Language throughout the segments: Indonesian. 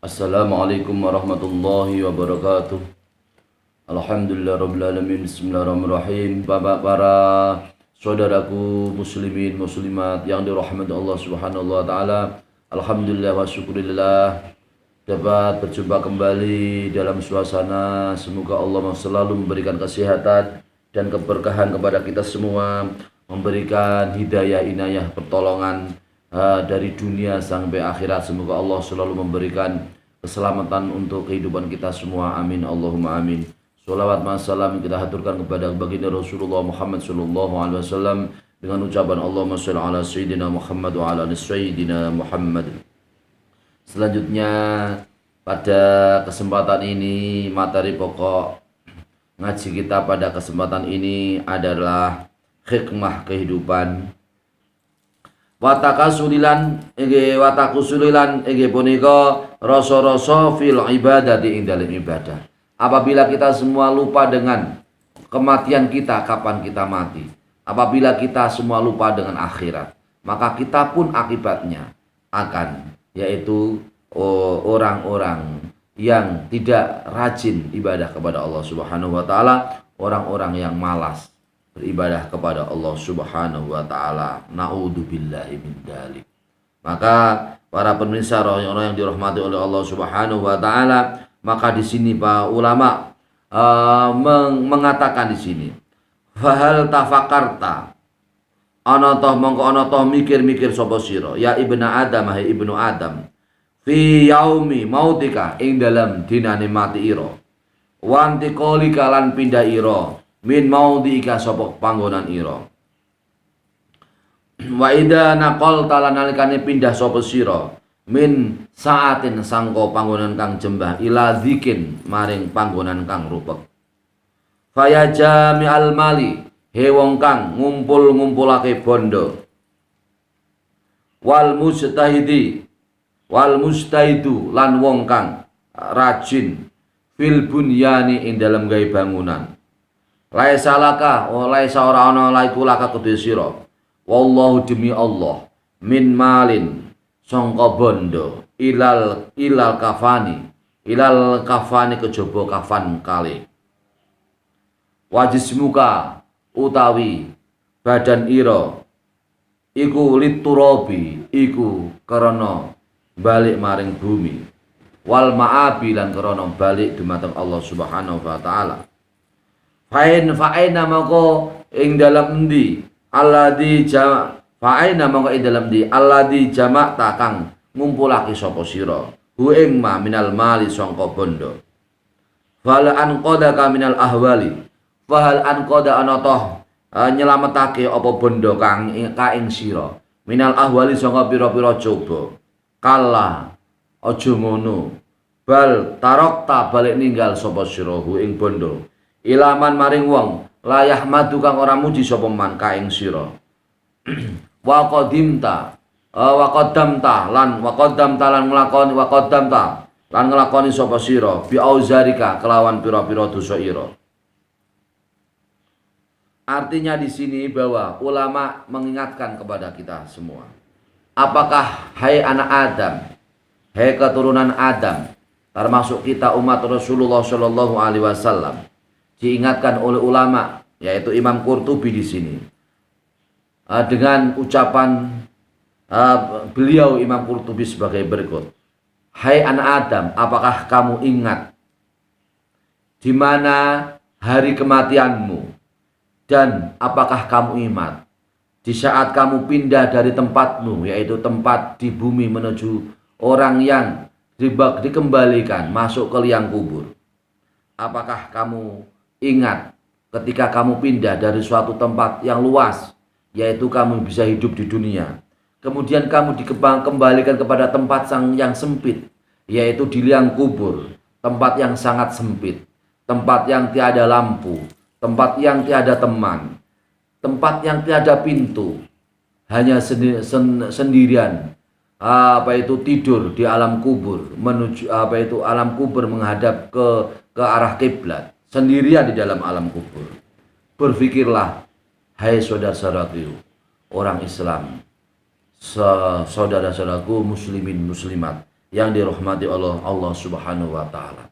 Assalamualaikum warahmatullahi wabarakatuh. Alhamdulillah rabbil alamin. Bismillahirrahmanirrahim. Bapak para saudaraku muslimin muslimat yang dirahmati Allah Subhanahu wa taala. Alhamdulillah wa syukurillah dapat berjumpa kembali dalam suasana semoga Allah selalu memberikan kesehatan dan keberkahan kepada kita semua, memberikan hidayah, inayah, pertolongan dari dunia sampai akhirat. Semoga Allah selalu memberikan keselamatan untuk kehidupan kita semua. Amin Allahumma amin. Salawat salam kita haturkan kepada baginda Rasulullah Muhammad sallallahu alaihi wasallam dengan ucapan Allahumma shalli ala sayyidina Muhammad wa ala ali sayyidina Muhammad. Selanjutnya pada kesempatan ini materi pokok ngaji kita pada kesempatan ini adalah hikmah kehidupan. Watakasulilan punika rasa-rasa fil ibadati ing dalem ibadah. Apabila kita semua lupa dengan kematian kita, kapan kita mati. Apabila kita semua lupa dengan akhirat, maka kita pun akibatnya akan yaitu orang-orang yang tidak rajin ibadah kepada Allah Subhanahu wa taala, orang-orang yang malas beribadah kepada Allah Subhanahu wa taala. Naudzubillahi min dzalik. Maka para pemirsa orang-orang yang dirahmati oleh Allah Subhanahu wa taala, maka di sini para ulama mengatakan di sini, fahal tafakarta, ana toh mongko ana toh mikir-mikir sapa sira ya ibnu Adam, hai ibnu Adam, fi yaumi mautika ing dalam dinane mati ira, wanti qoli kalan pindah ira min maudika sapa panggonan ira, wa ida naqal talan nalikane pindah sapa sira min saatin sangko panggonan kang jembah ila dzikin maring panggonan kang rupek, faya jami al mali he wong kang ngumpul-ngumpulake bondo, wal mustahidu lan wong kang rajin fil bunyani ing dalem gawe bangunan, laisa laka laisa ora ana laiku laka kedhe sira, wallahu demi Allah, min malin sangka bondo ilal kafani kejaba kafan kali, wajismuka utawi badan ira iku liturabi iku karena balik maring bumi, wal ma'abi lan karena balik dumateng Allah Subhanahu wa taala. Fa'aina maka ing dalam endi alladzi fa'aina maka ing dalam endi alladzi jama'ta kang ngumpulake sapa sira hu ing ma minal mali sangka bondo, fal anqadaka minal ahwali, fahal anqada ana toh nyelametake apa bondo kang ing sira minal ahwali sangka pira-pira coba, kala aja ngono, bal tarokta balik ninggal sapa sira hu ing bondo ilaman maring wong layah madu kang ora muji sapa man ka ing sira, wa qaddamta lan nglakoni sapa sira bi auzarika kelawan pira-pira dosa ira. Artinya di sini bahwa ulama mengingatkan kepada kita semua, apakah hai anak Adam, hai keturunan Adam, termasuk kita umat Rasulullah Shallallahu alaihi wasallam, diingatkan oleh ulama yaitu Imam Qurtubi di sini dengan ucapan beliau Imam Qurtubi sebagai berikut, hai anak Adam, apakah kamu ingat di mana hari kematianmu, dan apakah kamu ingat di saat kamu pindah dari tempatmu yaitu tempat di bumi menuju orang yang dikembalikan masuk ke liang kubur. Apakah kamu ingat ketika kamu pindah dari suatu tempat yang luas, yaitu kamu bisa hidup di dunia, kemudian kamu dikembalikan kepada tempat yang sempit, yaitu di liang kubur, tempat yang sangat sempit, tempat yang tiada lampu, tempat yang tiada teman, tempat yang tiada pintu, hanya sendirian, tidur di alam kubur, menuju alam kubur menghadap ke arah kiblat, sendirian di dalam alam kubur. Berpikirlah, hai saudara-saudaraku orang Islam, saudara-saudaraku muslimin muslimat yang dirahmati oleh Allah Subhanahu wa taala.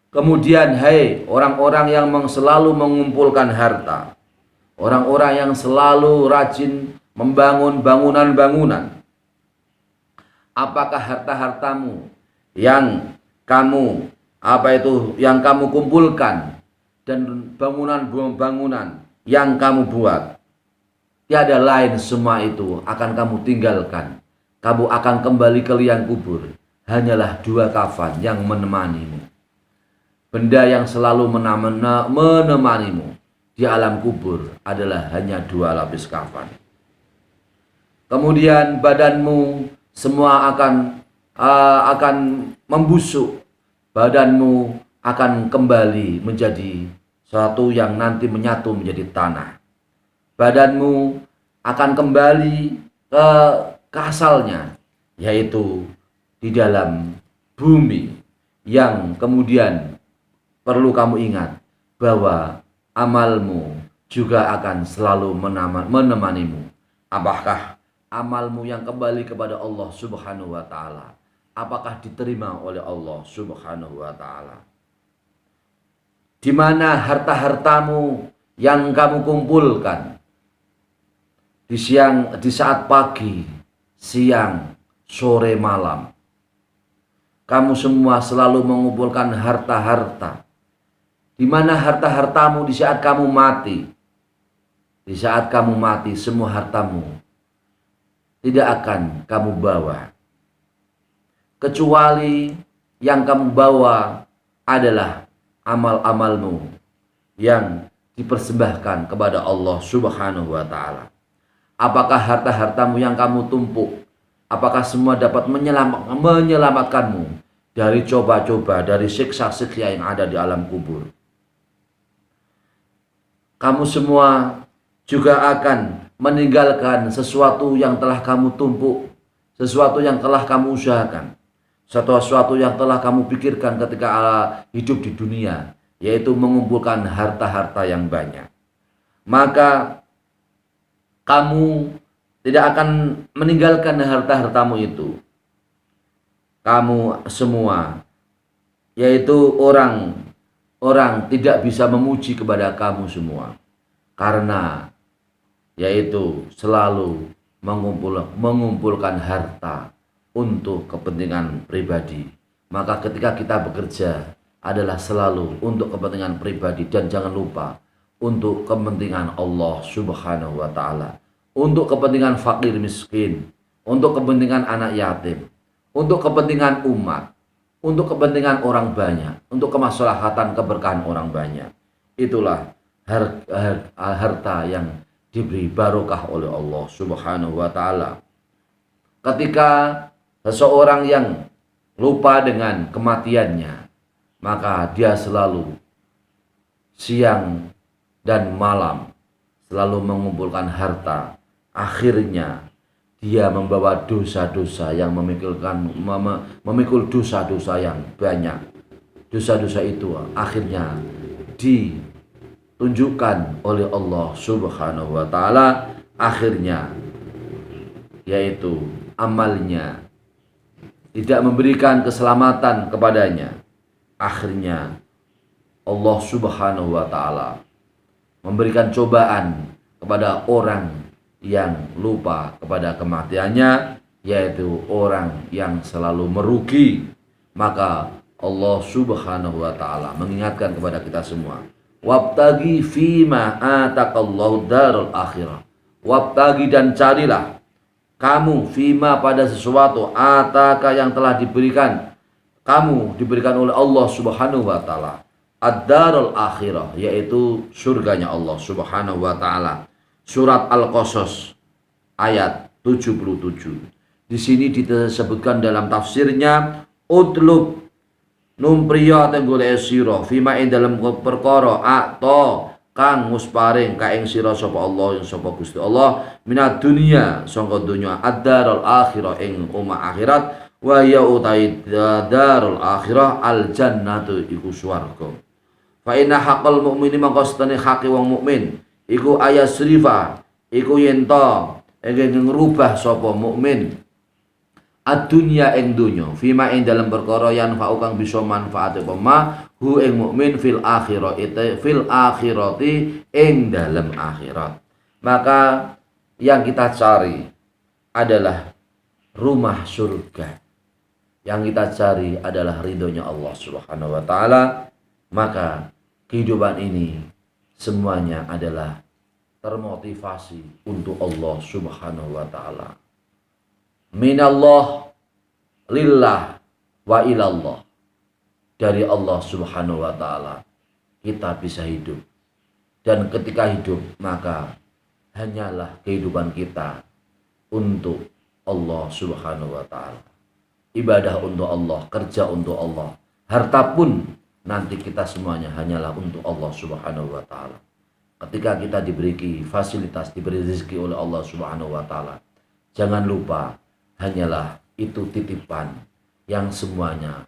Kemudian hai orang-orang yang selalu mengumpulkan harta, orang-orang yang selalu rajin membangun bangunan-bangunan. Apakah harta-hartamu yang kamu yang kamu kumpulkan dan bangunan-bangunan yang kamu buat, tiada lain semua itu akan kamu tinggalkan. Kamu akan kembali ke liang kubur. Hanyalah 2 kafan yang menemanimu. Benda yang selalu menemanimu di alam kubur adalah hanya 2 lapis kafan. Kemudian badanmu semua akan membusuk. Badanmu akan kembali menjadi sesuatu yang nanti menyatu menjadi tanah. Badanmu akan kembali ke asalnya, yaitu di dalam bumi, yang kemudian perlu kamu ingat bahwa amalmu juga akan selalu menemanimu. Apakah amalmu yang kembali kepada Allah Subhanahu wa taala, apakah diterima oleh Allah Subhanahu wa taala? Di mana harta-hartamu yang kamu kumpulkan di saat pagi, siang, sore, malam, kamu semua selalu mengumpulkan harta-harta. Di mana harta-hartamu di saat kamu mati? Di saat kamu mati, semua hartamu tidak akan kamu bawa. Kecuali yang kamu bawa adalah amal-amalmu yang dipersembahkan kepada Allah Subhanahu wa taala. Apakah harta-hartamu yang kamu tumpuk, apakah semua dapat menyelamatkanmu dari coba-coba, dari siksa-siksa yang ada di alam kubur? Kamu semua juga akan meninggalkan sesuatu yang telah kamu tumpuk, sesuatu yang telah kamu usahakan, sesuatu yang telah kamu pikirkan ketika hidup di dunia, yaitu mengumpulkan harta-harta yang banyak. Maka kamu tidak akan meninggalkan harta-hartamu itu. Kamu semua, yaitu orang tidak bisa memuji kepada kamu semua, karena yaitu selalu mengumpulkan harta untuk kepentingan pribadi. Maka ketika kita bekerja adalah selalu untuk kepentingan pribadi, dan jangan lupa untuk kepentingan Allah Subhanahu wa taala, untuk kepentingan fakir miskin, untuk kepentingan anak yatim, untuk kepentingan umat, untuk kepentingan orang banyak, untuk kemaslahatan keberkahan orang banyak. Itulah harta yang diberi barokah oleh Allah Subhanahu wa taala. Ketika seseorang yang lupa dengan kematiannya, maka dia selalu siang dan malam selalu mengumpulkan harta. Akhirnya dia membawa dosa-dosa yang memikul dosa-dosa yang banyak. Dosa-dosa itu akhirnya ditunjukkan oleh Allah Subhanahu wa taala, akhirnya yaitu amalnya tidak memberikan keselamatan kepadanya. Akhirnya Allah Subhanahu wa taala memberikan cobaan kepada orang yang lupa kepada kematiannya, yaitu orang yang selalu merugi. Maka Allah Subhanahu wa taala mengingatkan kepada kita semua, wabtagi fima atakallahu darul akhirah. Wabtagi, dan carilah kamu fima pada sesuatu ataka yang telah diberikan oleh Allah Subhanahu wa taala, ad-darul akhirah, yaitu surganya Allah Subhanahu wa taala. Surat Al-Qasas ayat 77. Di sini disebutkan dalam tafsirnya, utlub numpriya tenggole sira fima ing dalam perkara ato kang musparing ka ing sira sapa Allah ing sapa Gusti Allah minad dunya sangka donya, ad-darul akhirah ing omah akhirat, wa ya utai darul akhirah al jannatu iku swarga. Fa inna haqqal mu'mini maqastani haqqi wong mukmin iku ayasrifa, iku yen to ngrubah sapa mukmin ad-dunya ing dunya fima ing dalam perkara yang fa'u kang bisa manfaat apa ma hu ing mukmin fil akhirati ing dalam akhirat. Maka yang kita cari adalah rumah surga. Yang kita cari adalah ridhonya Allah Subhanahu wa taala. Maka kehidupan ini semuanya adalah termotivasi untuk Allah Subhanahu wa taala. Minallah lillah wa ilallah. Dari Allah Subhanahu wa taala kita bisa hidup. Dan ketika hidup maka hanyalah kehidupan kita untuk Allah Subhanahu wa taala. Ibadah untuk Allah, kerja untuk Allah, harta pun nanti kita semuanya hanyalah untuk Allah Subhanahu wa taala. Ketika kita diberi fasilitas, diberi rezeki oleh Allah Subhanahu wa taala, jangan lupa hanyalah itu titipan yang semuanya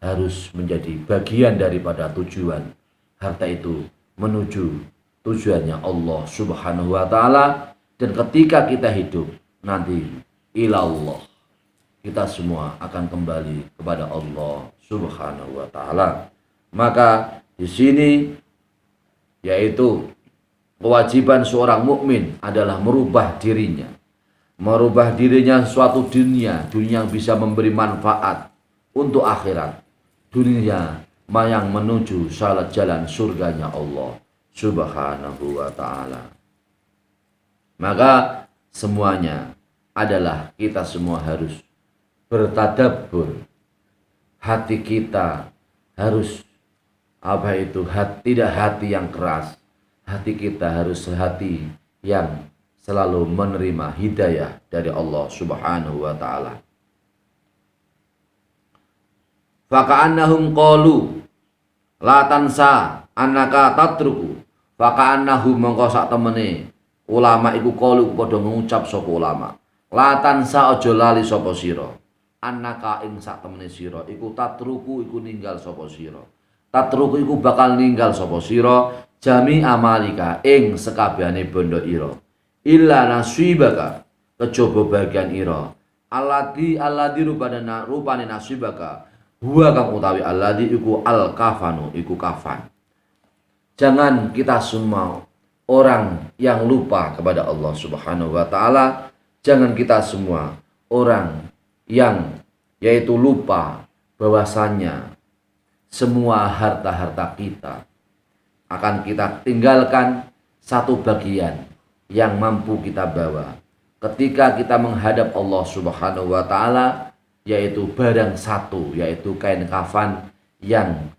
harus menjadi bagian daripada tujuan harta itu menuju tujuannya Allah Subhanahu wa taala. Dan ketika kita hidup nanti ilallah, kita semua akan kembali kepada Allah Subhanahu wa taala. Maka di sini yaitu kewajiban seorang mukmin adalah merubah dirinya suatu dunia yang bisa memberi manfaat untuk akhirat, dunia yang menuju salat jalan surganya Allah Subhanahu wa taala. Maka semuanya adalah kita semua harus bertadabbur. Hati kita harus tidak hati yang keras. Hati kita harus hati yang selalu menerima hidayah dari Allah Subhanahu wa taala. Faka'annahum qalu la tansa annaka tatruku. Faka'annahum mongko sak temene ulama iku qalu padha ngucap sapa ulama. La tansa aja lali sapa sira. Annaka ing sak temene sira iku tatruku iku ninggal sapa sira. Tatruku iku bakal ninggal sapa sira jami amalika ing sekabehane bondo ira. Illa nasibaka kejaba bagian ira alladhi rupane nasibaka huwa kang utawi alladhi iku al kafanu iku kafan. Jangan kita semua orang yang lupa kepada Allah Subhanahu wa taala. Jangan kita semua orang yang yaitu lupa bahwasannya semua harta-harta kita akan kita tinggalkan satu bagian yang mampu kita bawa ketika kita menghadap Allah Subhanahu wa taala, yaitu barang satu, yaitu kain kafan yang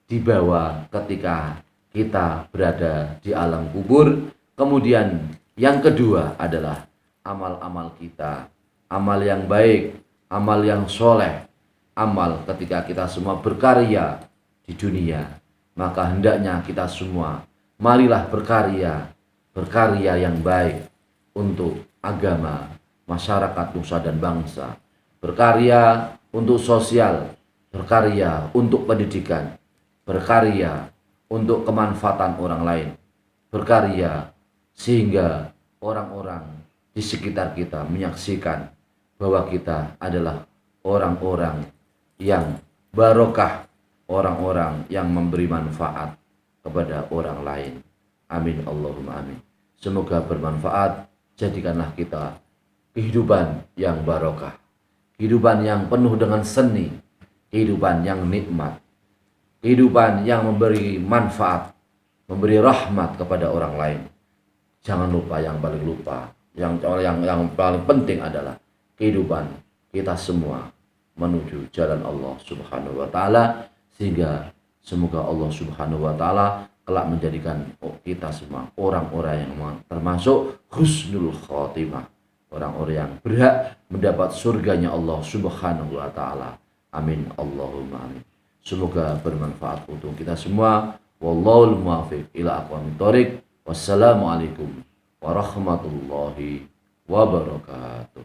dibawa ketika kita berada di alam kubur. Kemudian yang kedua adalah amal-amal kita, amal yang baik, amal yang soleh, amal ketika kita semua berkarya di dunia. Maka hendaknya kita semua marilah berkarya yang baik untuk agama, masyarakat, nusa dan bangsa, berkarya untuk sosial, berkarya untuk pendidikan, berkarya untuk kemanfaatan orang lain, berkarya sehingga orang-orang di sekitar kita menyaksikan bahwa kita adalah orang-orang yang barokah, orang-orang yang memberi manfaat kepada orang lain. Amin Allahumma amin. Semoga bermanfaat. Jadikanlah kita kehidupan yang barokah, kehidupan yang penuh dengan seni, kehidupan yang nikmat, kehidupan yang memberi manfaat, memberi rahmat kepada orang lain. Jangan lupa yang paling penting adalah kehidupan kita semua menuju jalan Allah Subhanahu wa taala, sehingga semoga Allah Subhanahu wa taala kelak menjadikan kita semua orang-orang yang termasuk husnul khotimah, orang-orang yang berhak mendapat surganya Allah Subhanahu wa taala. Amin Allahumma amin. Semoga bermanfaat untuk kita semua. Wallahul muwaffiq ila aqwamit thoriq. Wassalamualaikum warahmatullahi wabarakatuh.